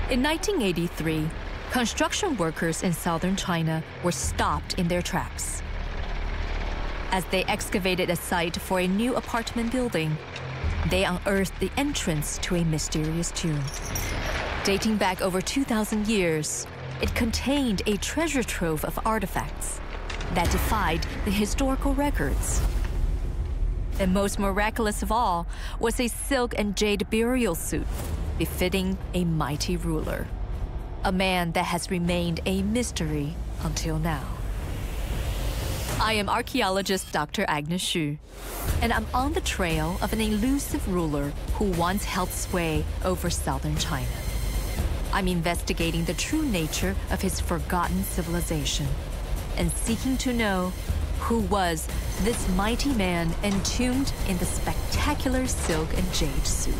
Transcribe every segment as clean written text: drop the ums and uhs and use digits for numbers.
In 1983, construction workers in southern China were stopped in their tracks. As they excavated a site for a new apartment building, they unearthed the entrance to a mysterious tomb. Dating back over 2,000 years, it contained a treasure trove of artifacts that defied the historical records. And most miraculous of all was a silk and jade burial suit befitting a mighty ruler, a man that has remained a mystery until now. I am archaeologist Dr. Agnes Xu, and I'm on the trail of an elusive ruler who once held sway over southern China. I'm investigating the true nature of his forgotten civilization and seeking to know who was this mighty man entombed in the spectacular silk and jade suit.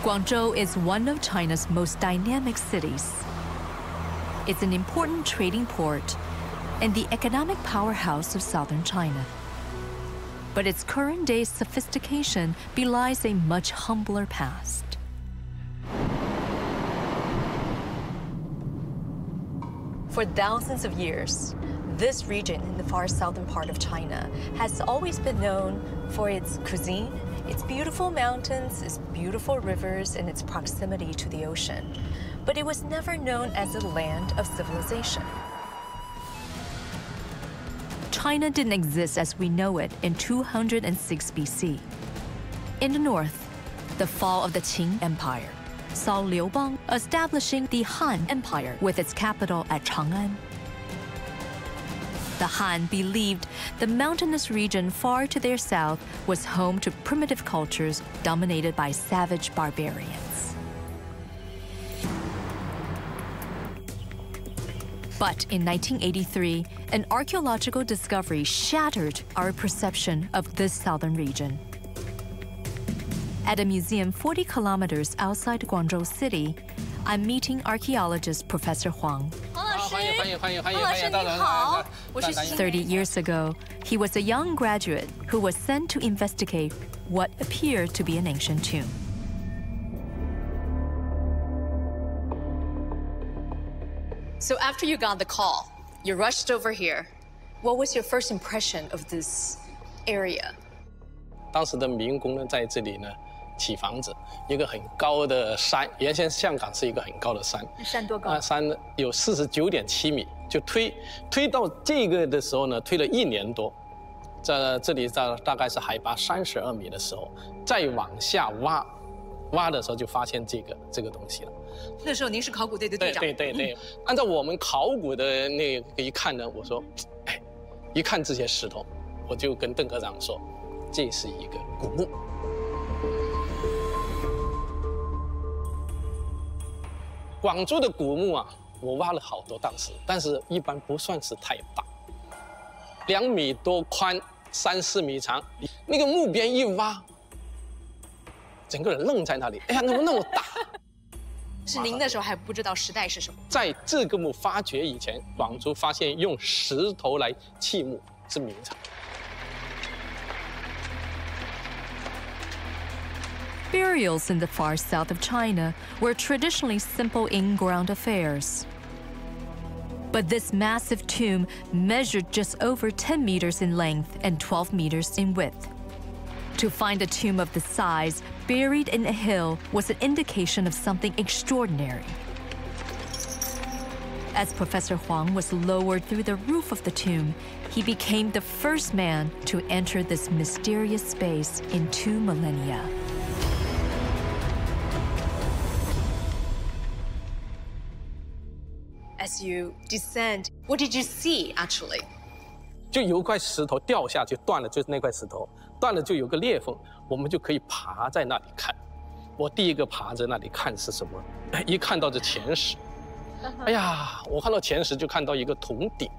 Guangzhou is one of China's most dynamic cities. It's an important trading port and the economic powerhouse of southern China. But its current-day sophistication belies a much humbler past. For thousands of years, this region in the far southern part of China has always been known for its cuisine, its beautiful mountains, its beautiful rivers, and its proximity to the ocean. But it was never known as a land of civilization. China didn't exist as we know it in 206 BC. In the north, the fall of the Qing Empire saw Liu Bang establishing the Han Empire with its capital at Chang'an. The Han believed the mountainous region far to their south was home to primitive cultures dominated by savage barbarians. But in 1983, an archaeological discovery shattered our perception of this southern region. At a museum 40 kilometers outside Guangzhou City, I'm meeting archaeologist Professor Huang. 30 years ago, he was a young graduate who was sent to investigate what appeared to be an ancient tomb. So after you got the call, you rushed over here. What was your first impression of this area? 当时的民工呢，在这里呢起房子，一个很高的山，原先香港是一个很高的山。山多高？山有49.7米，就推到这个的时候呢，推了1年多。这里大概是海拔32米的时候，再往下挖的时候就发现这个东西了。那时候您是考古队的队长。对，按照我们考古的那个一看呢，我说，哎，一看这些石头，我就跟邓科长说，这是一个古墓。广州的古墓啊，我挖了好多当时，但是一般不算是太大，2米多宽，3、4米长。那个墓边一挖，整个人愣在那里。哎呀，怎么那么大？是您那时候还不知道时代是什么？在这个墓发掘以前，广州发现用石头来砌墓是明朝。Burials in the far south of China were traditionally simple in-ground affairs. But this massive tomb measured just over 10 meters in length and 12 meters in width. To find a tomb of this size buried in a hill was an indication of something extraordinary. As Professor Huang was lowered through the roof of the tomb, he became the first man to enter this mysterious space in 2 millennia. As you descend, what did you see actually? 就有块石头掉下去断了，就是那块石头断了，就有个裂缝，我们就可以爬在那里看。我第一个爬在那里看是什么？一看到这前石，哎呀，我看到前石就看到一个铜鼎。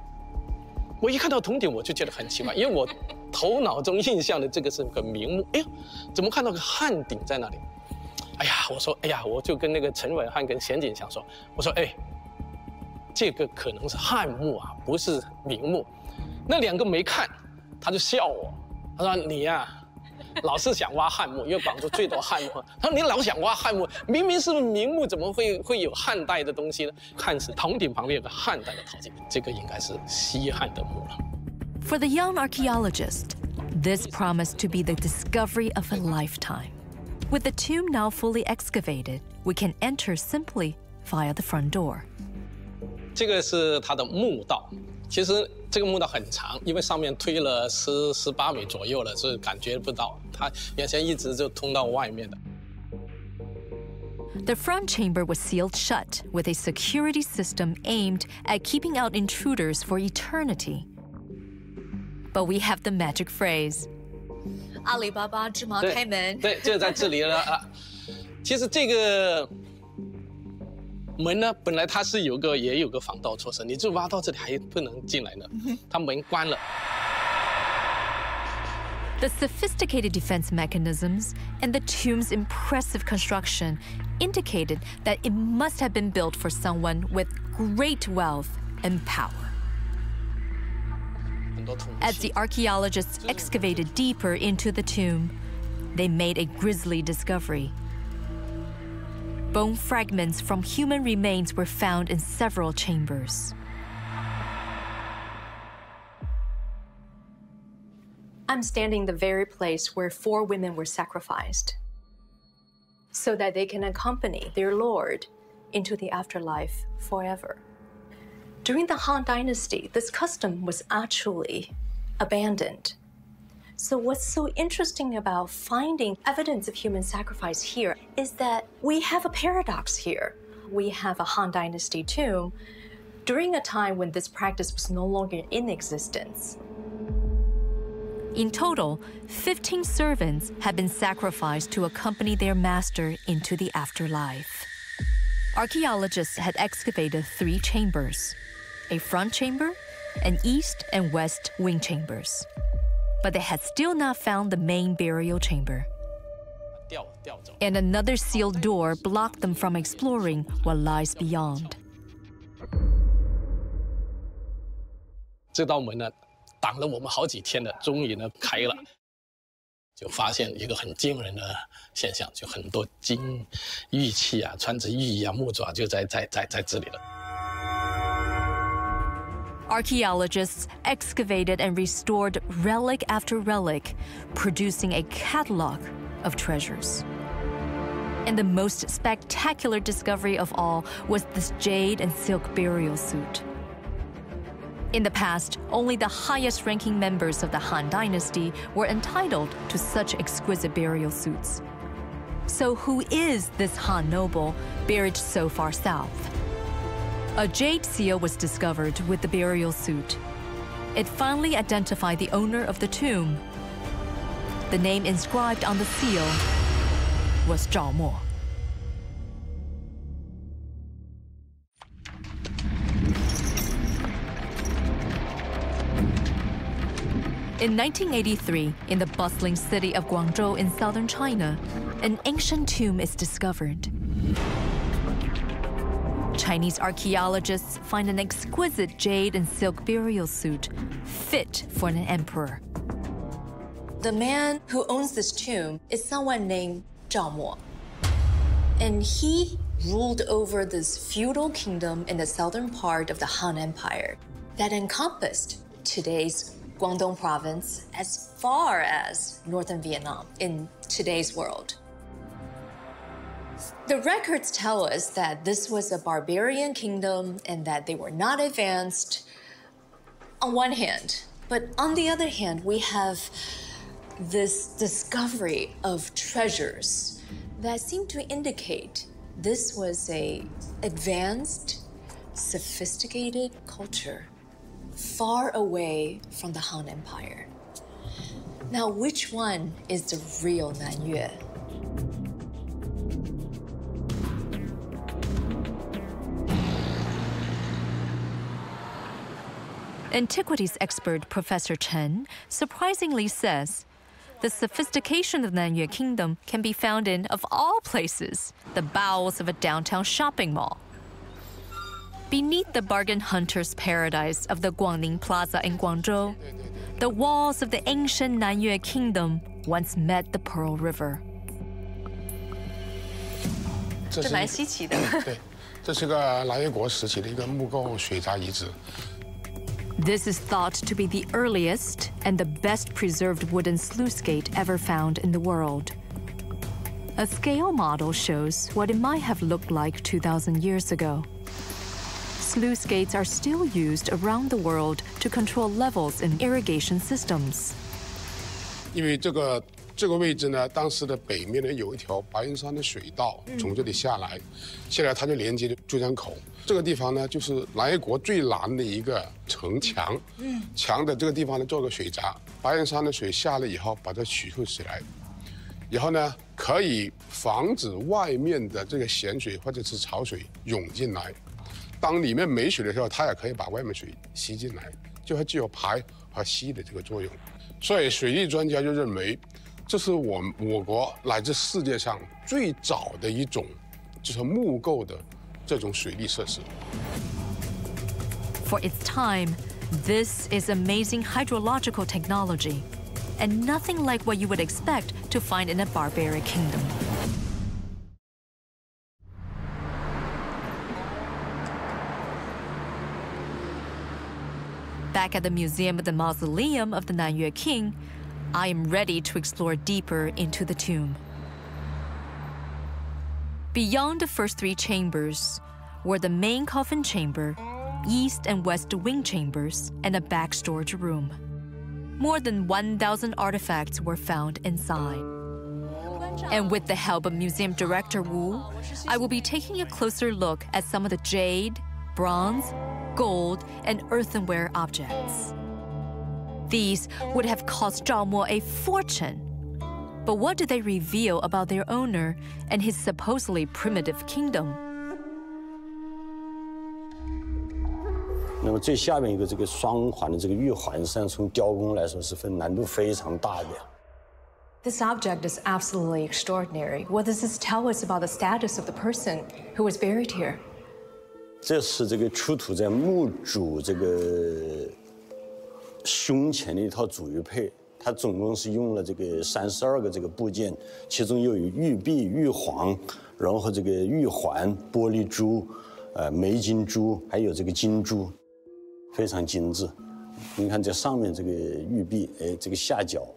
我一看到铜鼎，我就觉得很奇怪，因为我头脑中印象的这个是个明墓，哎呀，怎么看到个汉鼎在那里？哎呀，我说，哎呀，我就跟那个陈伟汉跟钱景祥说，我说，哎，这个可能是汉墓啊，不是明墓。那2个没看，他就笑我，他说你呀、老是想挖汉墓，因为广州最多汉墓。他说你老想挖汉墓，明明是明墓，怎么会有汉代的东西呢？看是铜鼎旁边有个汉代的陶器，这个应该是西汉的墓了。For the young archaeologist, this promised to be the discovery of a lifetime. With the tomb now fully excavated, we can enter simply via the front door. 这个是它的墓道，其实这个墓道很长，因为上面推了18米左右了，所以感觉不到。它原先一直就通到外面的。The front chamber was sealed shut with a security system aimed at keeping out intruders for eternity. But we have the magic phrase. 阿里巴巴芝麻开门。对，就在这里了啊。其实这个门呢，本来它是也有个防盗措施，你就挖到这里还不能进来呢，它门关了。The sophisticated defense mechanisms and the tomb's impressive construction indicated that it must have been built for someone with great wealth and power. As the archaeologists excavated deeper into the tomb, they made a grisly discovery. Bone fragments from human remains were found in several chambers. I'm standing in the very place where 4 women were sacrificed so that they can accompany their lord into the afterlife forever. During the Han Dynasty, this custom was actually abandoned. So what's so interesting about finding evidence of human sacrifice here is that we have a paradox here. We have a Han Dynasty tomb during a time when this practice was no longer in existence. In total, 15 servants had been sacrificed to accompany their master into the afterlife. Archaeologists had excavated 3 chambers, a front chamber, an east and west wing chambers. But they had still not found the main burial chamber. And another sealed door blocked them from exploring what lies beyond. 这道门呢，挡了我们好几天的，终于呢开了，就发现一个很惊人的现象，就很多金玉器啊，穿着玉衣啊、木爪就在这里了。Archaeologists excavated and restored relic after relic, producing a catalog of treasures. And the most spectacular discovery of all was this jade and silk burial suit. In the past, only the highest-ranking members of the Han Dynasty were entitled to such exquisite burial suits. So who is this Han noble buried so far south? A jade seal was discovered with the burial suit. It finally identified the owner of the tomb. The name inscribed on the seal was Zhao Mo. In 1983, in the bustling city of Guangzhou in southern China, an ancient tomb is discovered. Chinese archaeologists find an exquisite jade and silk burial suit fit for an emperor. The man who owns this tomb is someone named Zhao Mo. And he ruled over this feudal kingdom in the southern part of the Han Empire that encompassed today's Guangdong province as far as northern Vietnam in today's world. The records tell us that this was a barbarian kingdom and that they were not advanced on one hand. But on the other hand, we have this discovery of treasures that seem to indicate this was an advanced, sophisticated culture far away from the Han Empire. Now, which one is the real Nanyue? Antiquities expert Professor Chen surprisingly says, the sophistication of the Nanyue Kingdom can be found in, of all places, the bowels of a downtown shopping mall. Beneath the bargain hunter's paradise of the Guangning Plaza in Guangzhou, the walls of the ancient Nanyue Kingdom once met the Pearl River. 这蛮稀奇的。对，这是个南越国时期的一个木构水闸遗址。 This is thought to be the earliest and the best preserved wooden sluice gate ever found in the world. A scale model shows what it might have looked like 2,000 years ago. Sluice gates are still used around the world to control levels in irrigation systems. 因为这个位置呢，当时的北面呢有一条白云山的水道从这里下来，它就连接着珠江口。这个地方呢，就是南越国最南的一个城墙。墙的这个地方呢，做个水闸，白云山的水下来以后，把它取出起来，以后呢，可以防止外面的这个咸水或者是潮水涌进来。当里面没水的时候，它也可以把外面水吸进来，就会具有排和吸的这个作用。所以水利专家就认为， 这是我国乃至世界上最早的一种，就是木构的这种水利设施。For its time, this is amazing hydrological technology, and nothing like what you would expect to find in a barbaric kingdom. Back at the Museum of the Mausoleum of the Nanyue King, I am ready to explore deeper into the tomb. Beyond the first three chambers were the main coffin chamber, east and west wing chambers, and a back storage room. More than 1,000 artifacts were found inside. And with the help of museum director Wu, I will be taking a closer look at some of the jade, bronze, gold, and earthenware objects. These would have cost Zhao Mo a fortune. But what do they reveal about their owner and his supposedly primitive kingdom? 那么最下面一个这个双环的这个玉环，实际上从雕工来说是难度非常大的。 This object is absolutely extraordinary. What does this tell us about the status of the person who was buried here? 这是这个出土在墓主这个胸前的一套主玉佩，它总共是用了这个32个这个部件，其中又有玉璧、玉环，然后这个玉环、玻璃珠、梅金珠，还有这个金珠，非常精致。你看这上面这个玉璧，这个下角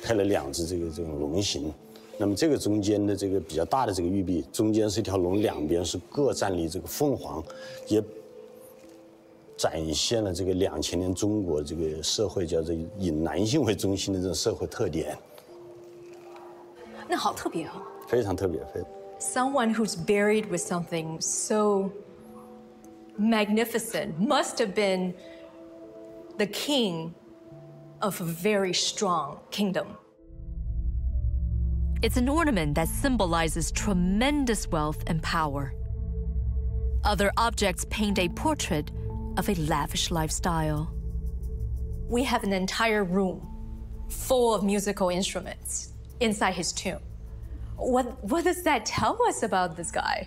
开了2只这种龙形。 那么这个中间的这个比较大的这个玉璧，中间是一条龙，两边是各站立这个凤凰，也展现了这个2000年中国这个社会叫做以男性为中心的这种社会特点。那好特别哦。非常特别，Someone who's buried with something so magnificent must have been the king of a very strong kingdom. It's an ornament that symbolizes tremendous wealth and power. Other objects paint a portrait of a lavish lifestyle. We have an entire room full of musical instruments inside his tomb. What does that tell us about this guy?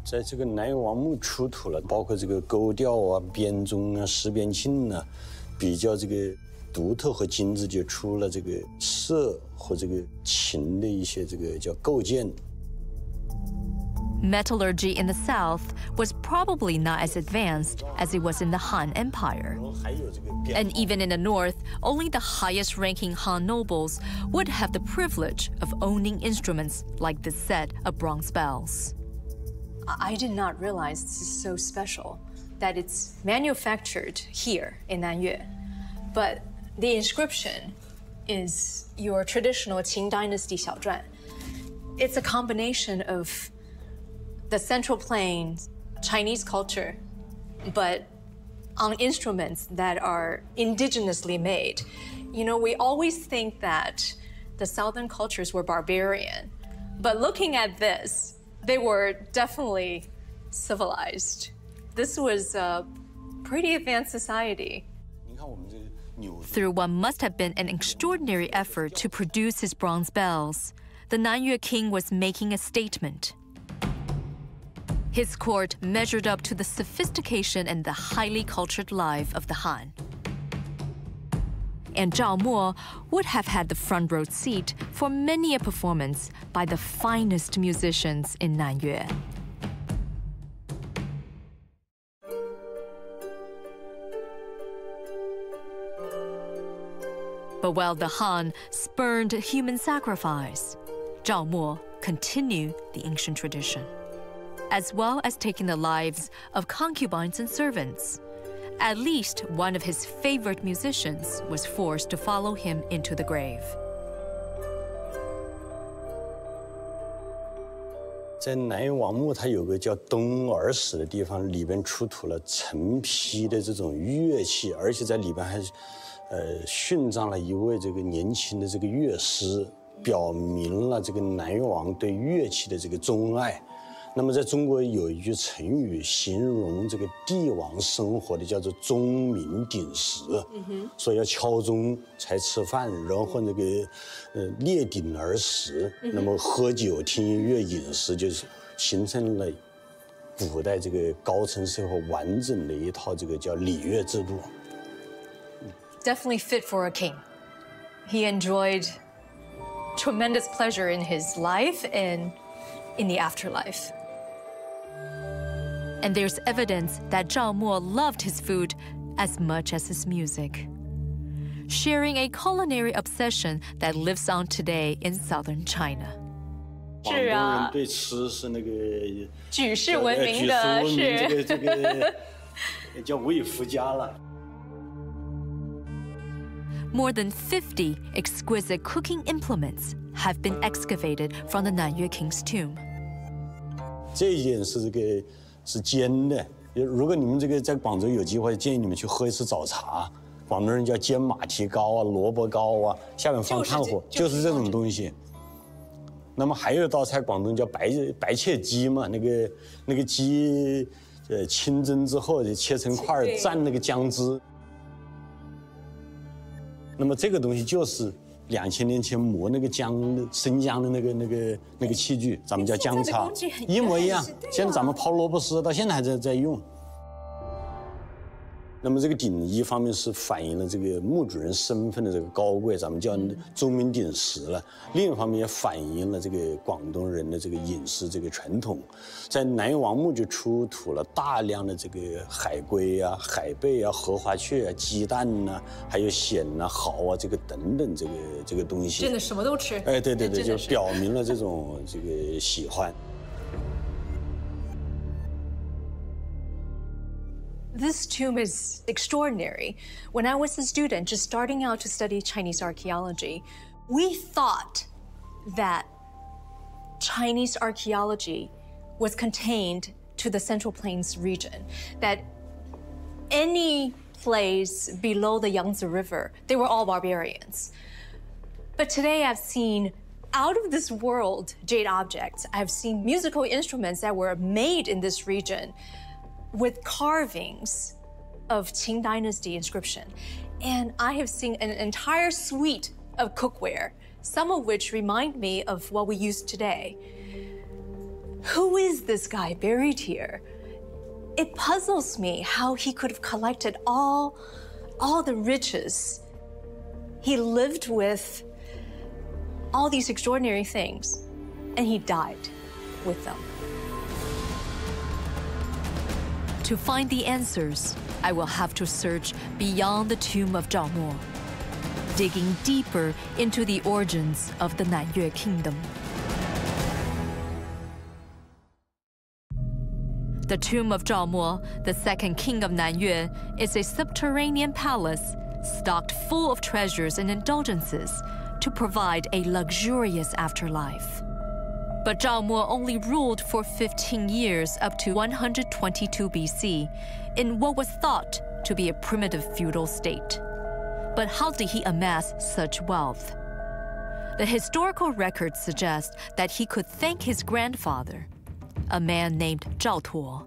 在这个南越王墓出土了，包括这个钩调啊、编钟啊、十边磬啊，比较这个独特和精致，就出了这个瑟和这个琴的一些这个叫构件。Metallurgy in the south was probably not as advanced as it was in the Han Empire. And even in the north, only the highest-ranking Han nobles would have the privilege of owning instruments like this set of bronze bells. I did not realize this is so special, that it's manufactured here in Nanyue. But the inscription is your traditional Qing Dynasty 小篆. It's a combination of the Central Plains, Chinese culture, but on instruments that are indigenously made. You know, we always think that the Southern cultures were barbarian, but looking at this, they were definitely civilized. This was a pretty advanced society. 你看我们这个 Through what must have been an extraordinary effort to produce his bronze bells, the Nanyue king was making a statement. His court measured up to the sophistication and the highly cultured life of the Han. And Zhao Mo would have had the front row seat for many a performance by the finest musicians in Nanyue. But while the Han spurned human sacrifice, Zhao Mo continued the ancient tradition, as well as taking the lives of concubines and servants. At least one of his favorite musicians was forced to follow him into the grave. 在南岳王墓，它有个叫东耳室的地方，里边出土了成批的这种乐器，而且在里边还殉葬了一位这个年轻的这个乐师，表明了这个南越王对乐器的这个钟爱。那么在中国有一句成语形容这个帝王生活的，叫做钟鸣鼎食，说要敲钟才吃饭，然后那个列鼎而食，那么喝酒、听音乐、饮食，就是形成了古代这个高层社会完整的一套这个叫礼乐制度。Definitely fit for a king. He enjoyed tremendous pleasure in his life and in the afterlife. And there's evidence that Zhao Mo loved his food as much as his music, sharing a culinary obsession that lives on today in southern China. 是啊，对吃是那个举世闻名的，是这个叫无以复加了。More than 50 exquisite cooking implements have been excavated from the Nanyue king's tomb. 这一件是这个是煎的，如果你们这个在广州有机会，建议你们去喝一次早茶。广东人叫煎马蹄糕啊、萝卜糕啊，下面放炭火，就是这种东西。那么还有一道菜，广东叫白切鸡嘛，那个鸡，清蒸之后就切成块儿，蘸那个姜汁。那么这个东西就是2000年前磨那个生姜的那个器具，咱们叫姜叉，一模一样。现在咱们刨萝卜丝，到现在还在用。那么这个鼎一方面是反映了这个墓主人身份的这个高贵，咱们叫钟鸣鼎食了；另一方面也反映了这个广东人的这个饮食这个传统。在南岳王墓就出土了大量的这个海龟啊、海贝啊、荷花雀啊、鸡蛋呐、还有蚬啊、蚝啊这个等等这个东西。真的什么都吃。哎，对，就表明了这种这个喜欢。This tomb is extraordinary. When I was a student just starting out to study Chinese archaeology, we thought that Chinese archaeology was contained to the Central Plains region, that any place below the Yangtze River, they were all barbarians. But today I've seen out of this world jade objects. I've seen musical instruments that were made in this region with carvings of Qing Dynasty inscription. And I have seen an entire suite of cookware, some of which remind me of what we use today. Who is this guy buried here? It puzzles me how he could have collected all the riches. He lived with all these extraordinary things, and he died with them. To find the answers, I will have to search beyond the tomb of Zhao Mo, digging deeper into the origins of the Nanyue kingdom. The tomb of Zhao Mo, the second king of Nanyue, is a subterranean palace stocked full of treasures and indulgences to provide a luxurious afterlife. But Zhao Mo only ruled for 15 years up to 122 BC in what was thought to be a primitive feudal state. But how did he amass such wealth? The historical records suggest that he could thank his grandfather, a man named Zhao Tuo.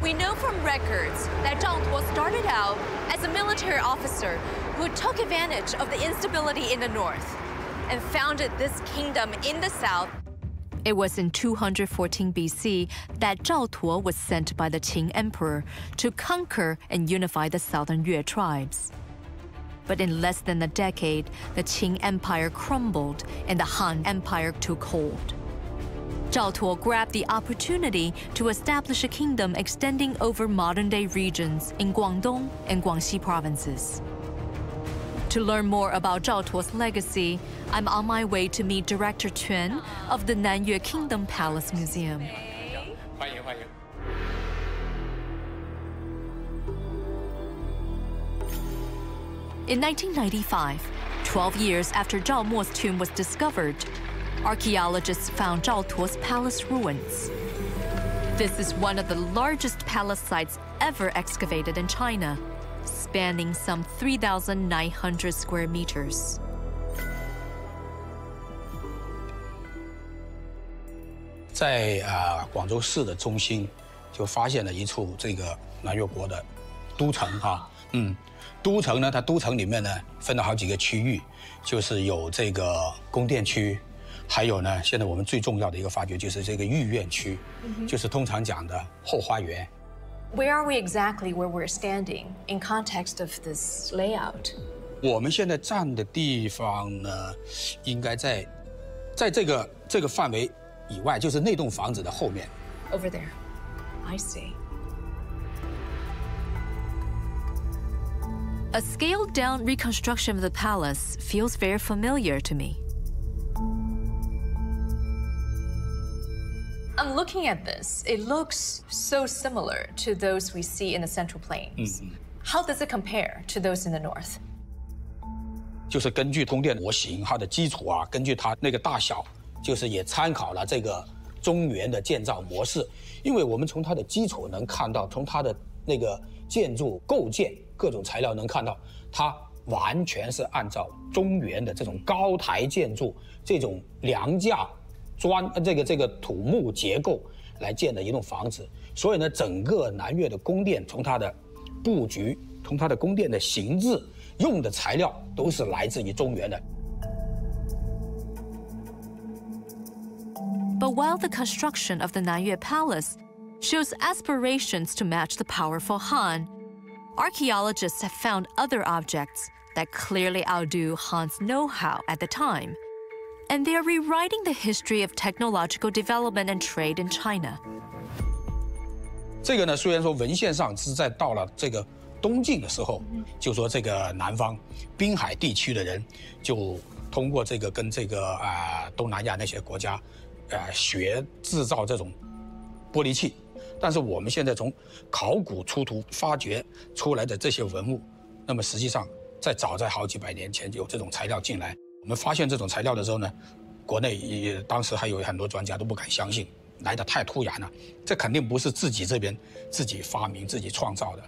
We know from records that Zhang Tuo started out as a military officer who took advantage of the instability in the north and founded this kingdom in the south. It was in 214 BC that Zhao Tuo was sent by the Qing emperor to conquer and unify the southern Yue tribes. But in less than a decade, the Qing Empire crumbled and the Han Empire took hold. Zhao Tuo grabbed the opportunity to establish a kingdom extending over modern-day regions in Guangdong and Guangxi provinces. To learn more about Zhao Tuo's legacy, I'm on my way to meet Director Quan of the Nanyue Kingdom Palace Museum. In 1995, 12 years after Zhao Mo's tomb was discovered, archaeologists found Zhao Tuo's palace ruins. This is one of the largest palace sites ever excavated in China, spanning some 3,900 square meters. 在广州市的中心，就发现了一处这个南越国的都城啊，都城呢，它都城里面呢分了好几个区域，就是有这个宫殿区，还有呢，现在我们最重要的一个发掘就是这个御苑区，就是通常讲的后花园。 Where are we exactly where we're standing in context of this layout? 我们现在站的地方呢，应该在这个范围以外，就是那栋房子的后面。 Over there. I see. A scaled-down reconstruction of the palace feels very familiar to me. I'm looking at this. It looks so similar to those we see in the Central Plains. How does it compare to those in the north? 就是根据宫殿模型它的基础啊，根据它那个大小，就是也参考了这个中原的建造模式。因为我们从它的基础能看到，从它的那个建筑构建各种材料能看到，它完全是按照中原的这种高台建筑、这种梁架、这个土木结构来建的一栋房子。所以呢，整个南越的宫殿，从它的布局，从它的宫殿的形制，用的材料都是来自于中原的。 But while the construction of the Nanyue Palace shows aspirations to match the powerful Han, archaeologists have found other objects that clearly outdo Han's know-how at the time, and they are rewriting the history of technological development and trade in China. 这个呢，虽然说文献上是在到了这个东晋的时候，就说这个南方滨海地区的人就通过这个跟这个东南亚那些国家。 学制造这种玻璃器，但是我们现在从考古出土发掘出来的这些文物，那么实际上早在好几百年前就有这种材料进来。我们发现这种材料的时候呢，国内当时还有很多专家都不敢相信，来得太突然了，这肯定不是自己这边自己发明、自己创造的。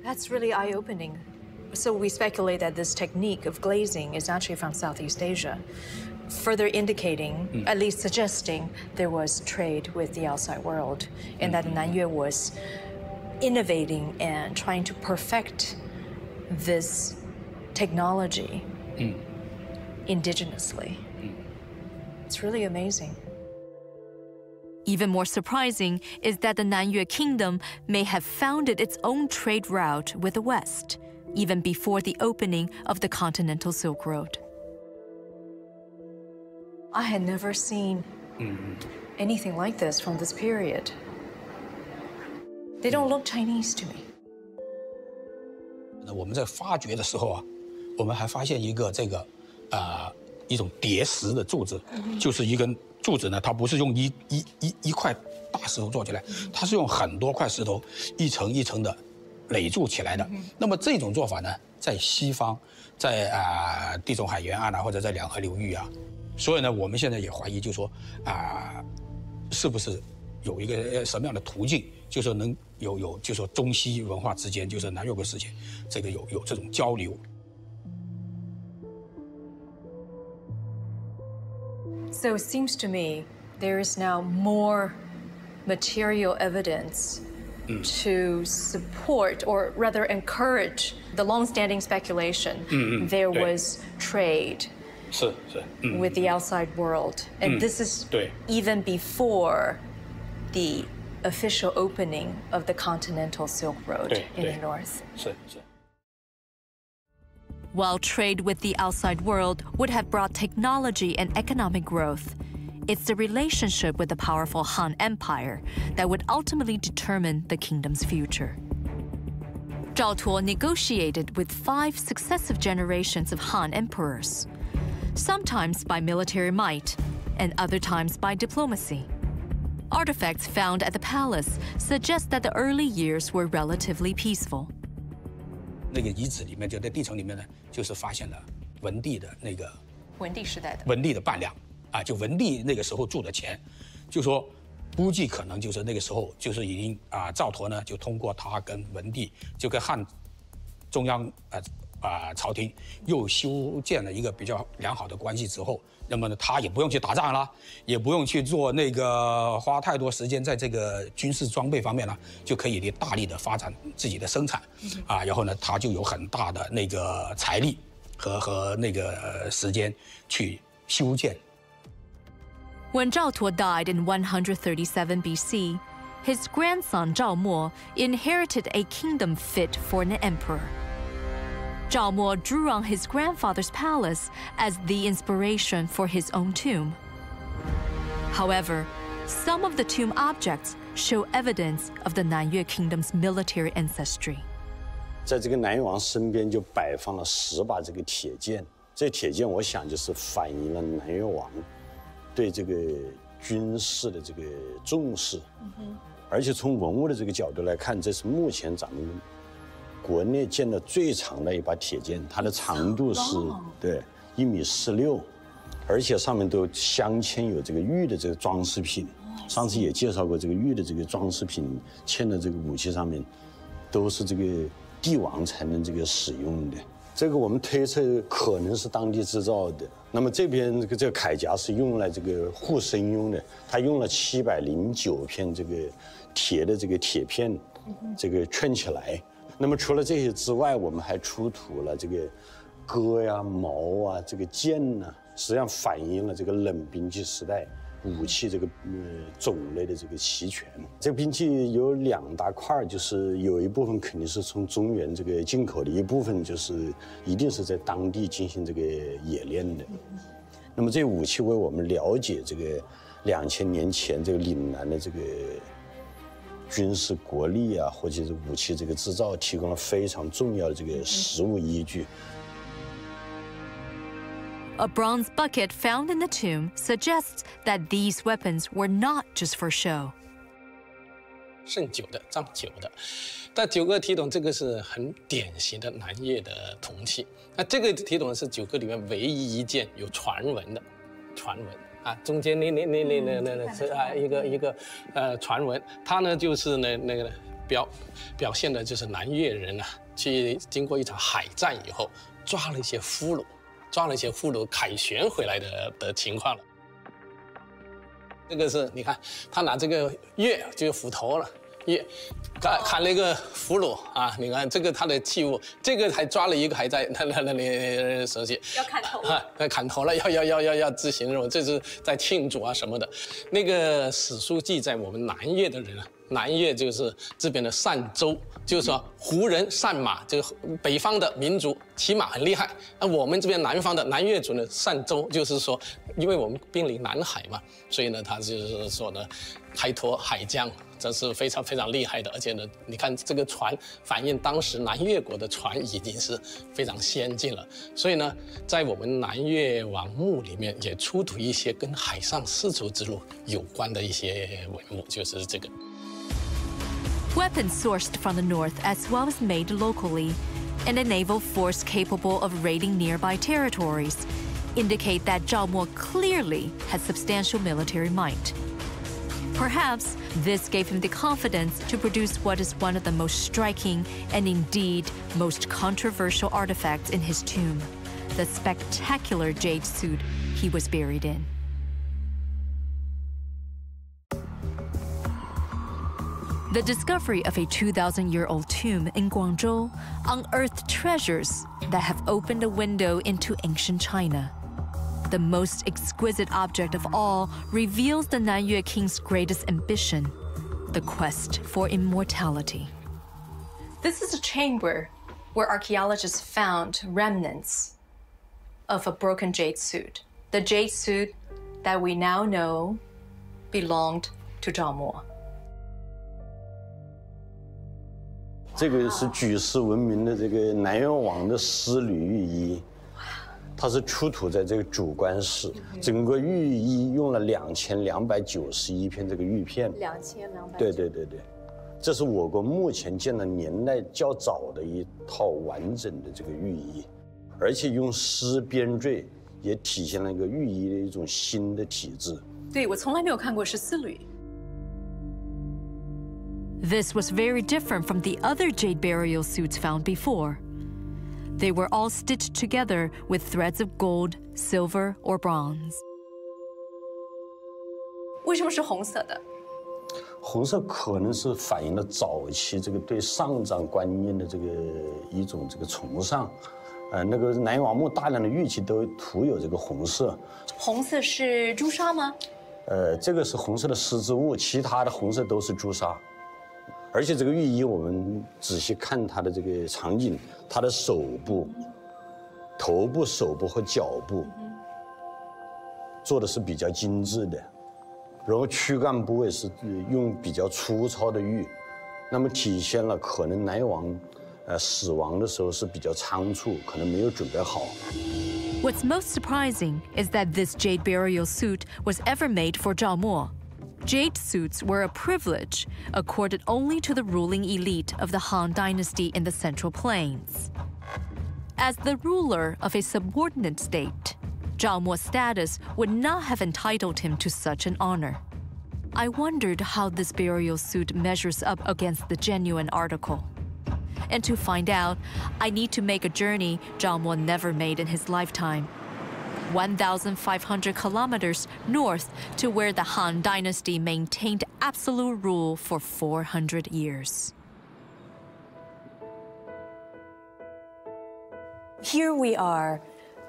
That's really eye-opening. So we speculate that this technique of glazing is actually from Southeast Asia. Further indicating, at least suggesting, there was trade with the outside world, and that Nanyue was innovating and trying to perfect this technology indigenously. It's really amazing. Even more surprising is that the Nanyue Kingdom may have founded its own trade route with the West, even before the opening of the continental Silk Road. I had never seen anything like this from this period. They don't look Chinese to me. 我们在发掘的时候啊，我们还发现一个一种叠石的柱子，就是一根柱子呢，它不是用一块大石头做起来，它是用很多块石头一层一层的垒筑起来的。那么这种做法呢，在西方，在地中海沿岸啊，或者在两河流域啊。 所以呢，我们现在也怀疑，就说是不是有一个什么样的途径，就说能有，就说中西文化之间，就是南越国之间，这个有这种交流。So it seems to me there is now more material evidence to support, or rather encourage, the long-standing speculation there was trade with the outside world. And this is even before the official opening of the continental Silk Road in the north. While trade with the outside world would have brought technology and economic growth, it's the relationship with the powerful Han Empire that would ultimately determine the kingdom's future. Zhao Tuo negotiated with 5 successive generations of Han emperors, sometimes by military might and other times by diplomacy. Artifacts found at the palace suggest that the early years were relatively peaceful. 那个遗址里面，就在地层里面呢，就是发现了文帝的那个文帝时代的文帝的伴娘啊，就文帝那个时候住的钱，就说估计可能就是那个时候就是已经赵佗呢就通过他跟文帝就跟汉中央朝廷又修建了一个比较良好的关系之后，那么呢他也不用去打仗了，也不用去做那个花太多时间在这个军事装备方面了，就可以大力的发展自己的生产然后呢他就有很大的那个财力和那个时间去修建。When Zhao Tuo died in 137 BC, his grandson Zhao Mo inherited a kingdom fit for an emperor. Zhao Mo drew on his grandfather's palace as the inspiration for his own tomb. However, some of the tomb objects show evidence of the Nanyue kingdom's military ancestry. 在这个南越王身边就摆放了10把这个铁剑，这铁剑我想就是反映了南越王对这个军事的这个重视，而且从文物的这个角度来看，这是目前咱们国内见的最长的一把铁剑，它的长度是1.46米，而且上面都镶嵌有这个玉的这个装饰品。上次也介绍过，这个玉的这个装饰品嵌的这个武器上面，都是这个帝王才能这个使用的。这个我们推测可能是当地制造的。那么这边这个铠甲是用来这个护身用的，它用了709片这个铁的这个铁片，这个圈起来。那么除了这些之外，我们还出土了这个戈呀、矛啊、这个剑呐，实际上反映了这个冷兵器时代武器这个种类的这个齐全。这个兵器有2大块，就是有一部分肯定是从中原这个进口的，一部分就是一定是在当地进行这个冶炼的。那么这武器为我们了解这个2000年前这个岭南的这个军事国力啊，或者是武器这个制造，提供了非常重要的这个实物依据。A bronze bucket found in the tomb suggests that these weapons were not just for show. 盛酒的、装酒的，但9个铁桶这个是很典型的南越的铜器。那这个铁桶是9个里面唯一一件有传闻的，传闻啊，中间那是一个传闻，它呢就是那个表现的就是南越人啊，去经过一场海战以后，抓了一些俘虏凯旋回来的情况了。这个是你看，他拿这个钺就是斧头了，钺砍了一个俘虏啊！你看这个他的器物，这个还抓了一个还在那里手写要砍头啊，砍头了，要执行任务，这是在庆祝啊什么的。那个史书记载，我们南越的人啊。南越就是这边的善州，就是说胡人善马，就是北方的民族骑马很厉害。那我们这边南方的南越族呢，善州就是说，因为我们濒临南海嘛，所以呢，他就是说呢，开拓海疆，这是非常非常厉害的。而且呢，你看这个船反映当时南越国的船已经是非常先进了。所以呢，在我们南越王墓里面也出土一些跟海上丝绸之路有关的一些文物，就是这个。Weapons sourced from the north as well as made locally, and a naval force capable of raiding nearby territories, indicate that Zhao Mo clearly had substantial military might. Perhaps this gave him the confidence to produce what is one of the most striking and indeed most controversial artifacts in his tomb, the spectacular jade suit he was buried in. The discovery of a 2,000-year-old tomb in Guangzhou unearthed treasures that have opened a window into ancient China. The most exquisite object of all reveals the Nanyue king's greatest ambition, the quest for immortality. This is a chamber where archaeologists found remnants of a broken jade suit. The jade suit that we now know belonged to Zhao Mo. 这个是举世闻名的这个南越王的丝缕玉衣，它是出土在这个主棺室，整个玉衣用了2291片这个玉片。2291。对。这是我国目前见的年代较早的一套完整的这个玉衣，而且用丝编缀，也体现了一个玉衣的一种新的体制。对，我从来没有看过是丝缕。This was very different from the other jade burial suits found before. They were all stitched together with threads of gold, silver, or bronze. 为什么是红色的？红色可能是反映了早期这个对上葬观念的这个一种这个崇尚，那个南越王墓大量的玉器都涂有这个红色。红色是朱砂吗？这个是红色的丝织物，其他的红色都是朱砂。而且这个玉衣，我们仔细看它的这个场景，它的手部、头部、手部和脚部做的是比较精致的。然后躯干部位是用比较粗糙的玉，那么体现了可能南越王死亡的时候是比较仓促，可能没有准备好。What's most surprising is that this jade burial suit was ever made for Zhao Mo. Jade suits were a privilege accorded only to the ruling elite of the Han Dynasty in the Central Plains. As the ruler of a subordinate state, Zhao Mo's status would not have entitled him to such an honor. I wondered how this burial suit measures up against the genuine article. And to find out, I need to make a journey Zhao Mo never made in his lifetime. 1,500 kilometers north to where the Han Dynasty maintained absolute rule for 400 years. Here we are,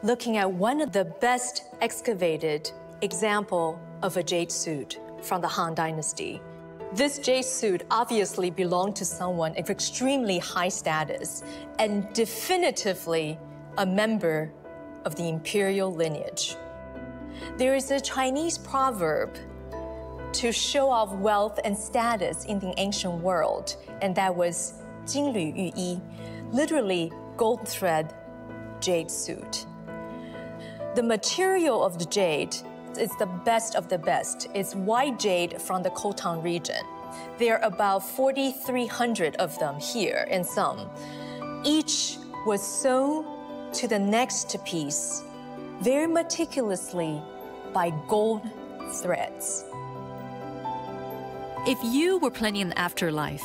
looking at one of the best excavated example of a jade suit from the Han Dynasty. This jade suit obviously belonged to someone of extremely high status and definitively a member of the imperial lineage. There is a Chinese proverb to show off wealth and status in the ancient world, and that was 金缕玉衣, literally gold thread jade suit. The material of the jade is the best of the best. It's white jade from the Khotan region. There are about 4,300 of them here and some. Each was sewn to the next piece very meticulously by gold threads. If you were planning an afterlife,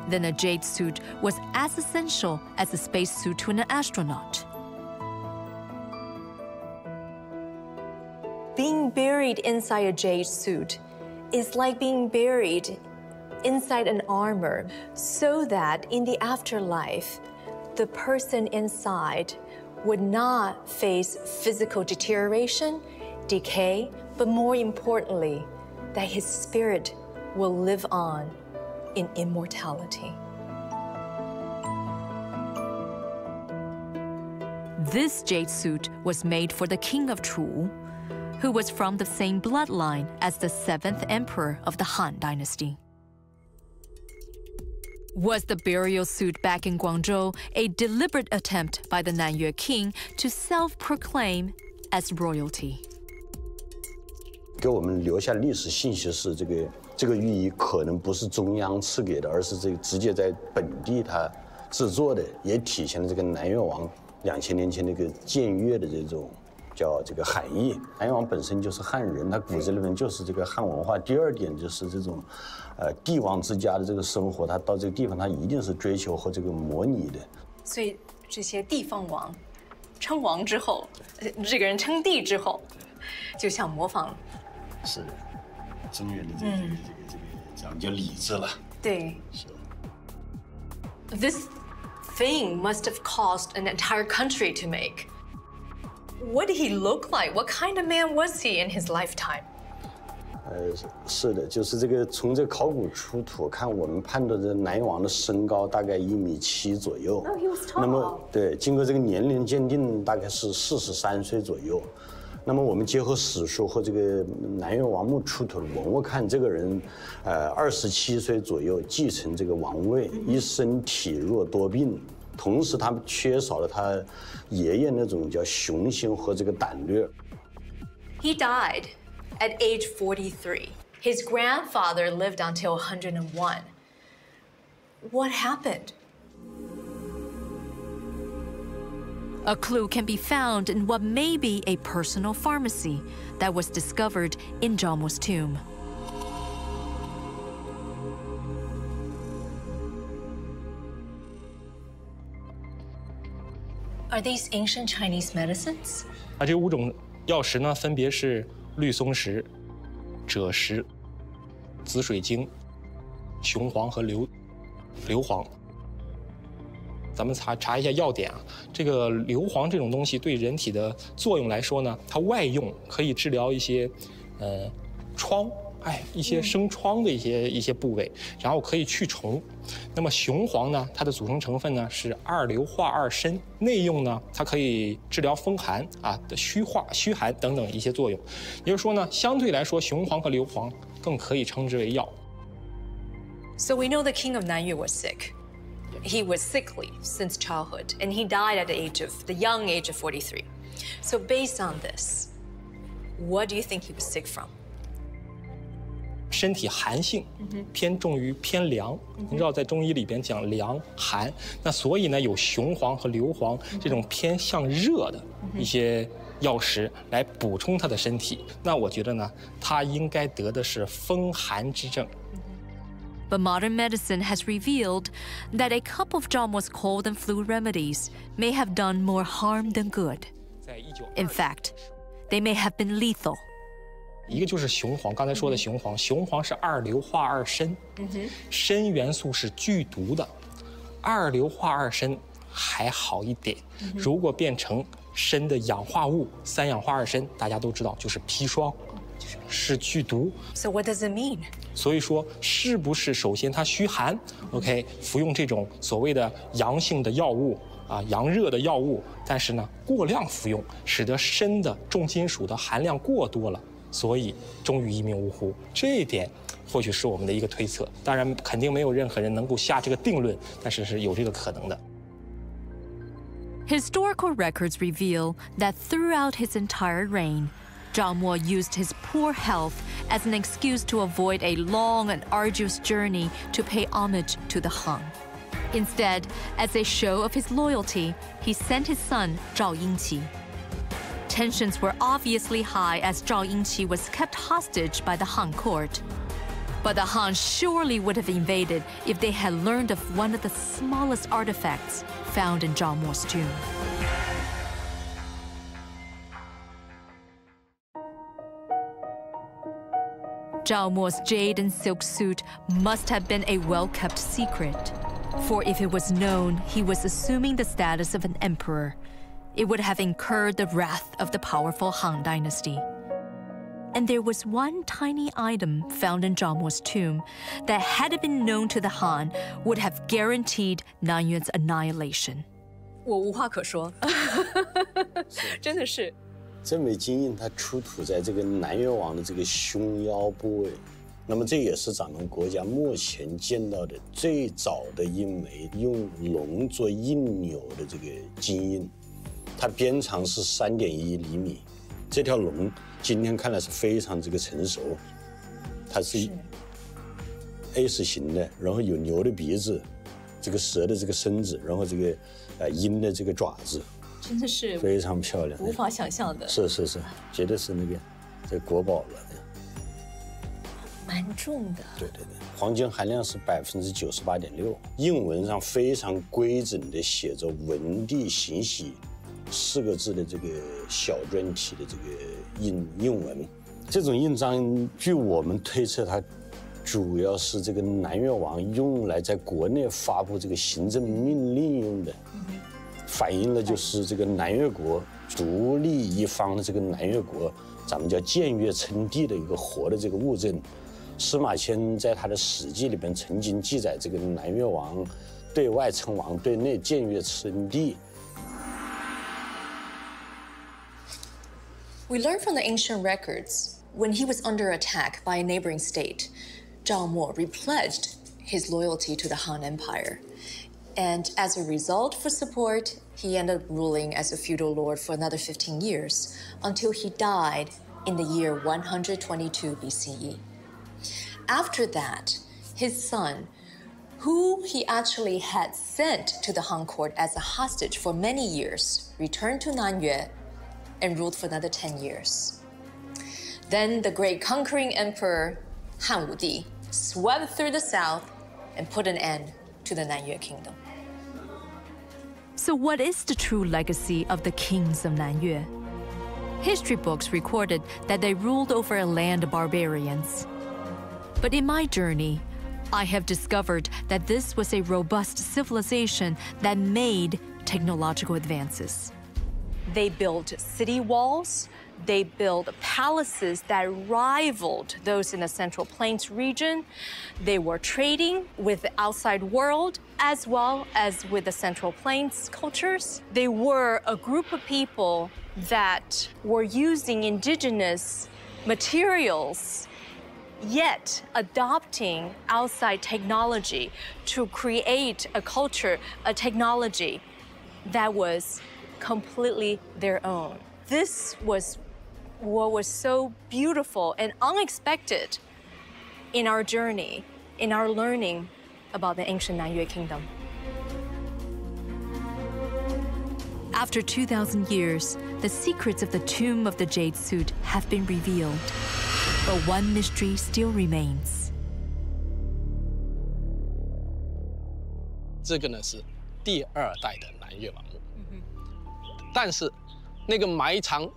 then a jade suit was as essential as a spacesuit to an astronaut. Being buried inside a jade suit is like being buried inside an armor, so that in the afterlife, the person inside would not face physical deterioration, decay, but more importantly, that his spirit will live on in immortality. This jade suit was made for the king of Chu, who was from the same bloodline as the 7th emperor of the Han Dynasty. Was the burial suit back in Guangzhou a deliberate attempt by the Nanyue king to self-proclaim as royalty? 给我们留下历史信息是这个玉衣可能不是中央赐给的，而是这个直接在本地它制作的，也体现了这个南越王2000年前那个僭越的这种叫这个含义。南越王本身就是汉人，他骨子里面就是这个汉文化。第二点就是这种，帝王之家的这个生活，他到这个地方他一定是追求和这个模拟的。所以这些地方王称王之后，这个人称帝之后，就像模仿。是，中原的这个咱们叫礼制了。对。This thing must have cost an entire country to make. What did he look like? What kind of man was he in his lifetime? 是的，就是这个从这考古出土看，我们判断这南越王的身高大概1.7米左右。Oh, he was tall. 那么对，经过这个年龄鉴定，大概是43岁左右。那么我们结合史书和这个南越王墓出土的文物看，这个人，27岁左右继承这个王位，一生体弱多病，同时他缺少了他爷爷那种叫雄心和这个胆略。He died at age 43. His grandfather lived until 101. What happened? A clue can be found in what may be a personal pharmacy that was discovered in Zhaomo's tomb. Are these ancient Chinese medicines? 这5种药石呢，分别是绿松石、赭石、紫水晶、雄黄和硫磺。咱们查一下要点啊，这个硫磺这种东西对人体的作用来说呢，它外用可以治疗一些疮，一些生疮的一些部位，然后可以去虫。那么雄黄呢，它的组成成分呢是2硫化2砷，内用呢它可以治疗风寒的虚寒等等一些作用。也就是说呢，相对来说，雄黄和硫磺更可以称之为药。So we know the king of Nanyue was sick. He was sickly since childhood, and he died at the young age of 43. So based on this, what do you think he was sick from? 身体寒性偏重于偏凉，你知道在中医里边讲凉寒，那所以呢有雄黄和硫磺这种偏向热的一些药石来补充他的身体。那我觉得呢，他应该得的是风寒之症。But modern medicine has revealed that a couple of Zhaomo's cold and flu remedies may have done more harm than good. In fact, they may have been lethal. 一个就是雄黄，刚才说的雄黄，雄黄是2硫化2砷，砷元素是剧毒的，2硫化2砷还好一点，如果变成砷的氧化物3氧化2砷，大家都知道就是砒霜，是剧毒。So what does it mean? 所以说，是不是首先它虚寒 ，OK， 服用这种所谓的阳性的药物阳热的药物，但是呢过量服用，使得砷的重金属的含量过多了，所以终于一命呜呼。这一点或许是我们的一个推测，当然肯定没有任何人能够下这个定论，但是是有这个可能的。Historical records reveal that throughout his entire reign, Zhaomo used his poor health as an excuse to avoid a long and arduous journey to pay homage to the Han. Instead, as a show of his loyalty, he sent his son Zhao Yingqi. Tensions were obviously high as Zhao Yingqi was kept hostage by the Han court. But the Han surely would have invaded if they had learned of one of the smallest artifacts found in Zhaomo's tomb. Zhaomo's jade and silk suit must have been a well-kept secret. For if it was known he was assuming the status of an emperor, it would have incurred the wrath of the powerful Han dynasty. And there was one tiny item found in Zhaomo's tomb that, had it been known to the Han, would have guaranteed Nanyue's annihilation. 我无话可说，真的是。这枚金印它出土在这个南越王的这个胸腰部位，那么这也是咱们国家目前见到的最早的一枚用龙做印钮的这个金印，它边长是3.1厘米。这条龙今天看来是非常这个成熟，它是 S 型的，然后有牛的鼻子，这个蛇的这个身子，然后这个鹰的这个爪子。真的是非常漂亮，无法想象的。是，绝对是那个这国宝了。蛮重的。对，黄金含量是98.6%，印文上非常规整的写着"文帝行喜"4个字的这个小篆体的这个印文。这种印章，据我们推测，它主要是这个南越王用来在国内发布这个行政命令用的，反映了就是这个南越国独立一方的这个南越国，咱们叫僭越称帝的一个活的这个物证。司马迁在他的《史记》里边曾经记载，这个南越王对外称王，对内僭越称帝。 We learn from the ancient records, when he was under attack by a neighboring state, Zhao Mo repledged his loyalty to the Han Empire. And as a result, for support, he ended up ruling as a feudal lord for another 15 years, until he died in the year 122 BCE. After that, his son, who he actually had sent to the Han court as a hostage for many years, returned to Nanyue and ruled for another 10 years. Then the great conquering emperor Han Wudi swept through the south and put an end to the Nanyue kingdom. So what is the true legacy of the kings of Nanyue? History books recorded that they ruled over a land of barbarians. But in my journey, I have discovered that this was a robust civilization that made technological advances. They built city walls, they built palaces that rivaled those in the Central Plains region. They were trading with the outside world as well as with the Central Plains cultures. They were a group of people that were using indigenous materials, yet adopting outside technology to create a culture, a technology that was completely their own. This was what was so beautiful and unexpected in our journey, in our learning about the ancient Nanyue kingdom. After 2,000 years, the secrets of the tomb of the Jade suit have been revealed, but one mystery still remains. 这个呢是第2代的南越王墓，但是那个埋藏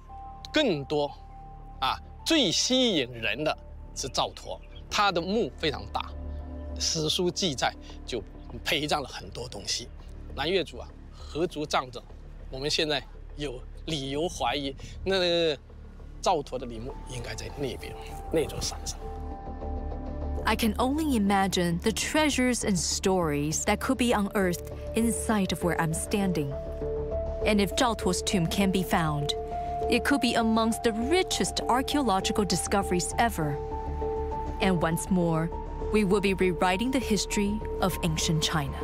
更多最吸引人的是赵佗，他的墓非常大，史书记载就陪葬了很多东西。南越族何足葬着？我们现在有理由怀疑，那个赵佗的陵墓应该在那边那座山上。 I can only imagine the treasures and stories that could be unearthed inside of where I'm standing. And if Zhao Tuo's tomb can be found, it could be amongst the richest archaeological discoveries ever. And once more, we will be rewriting the history of ancient China.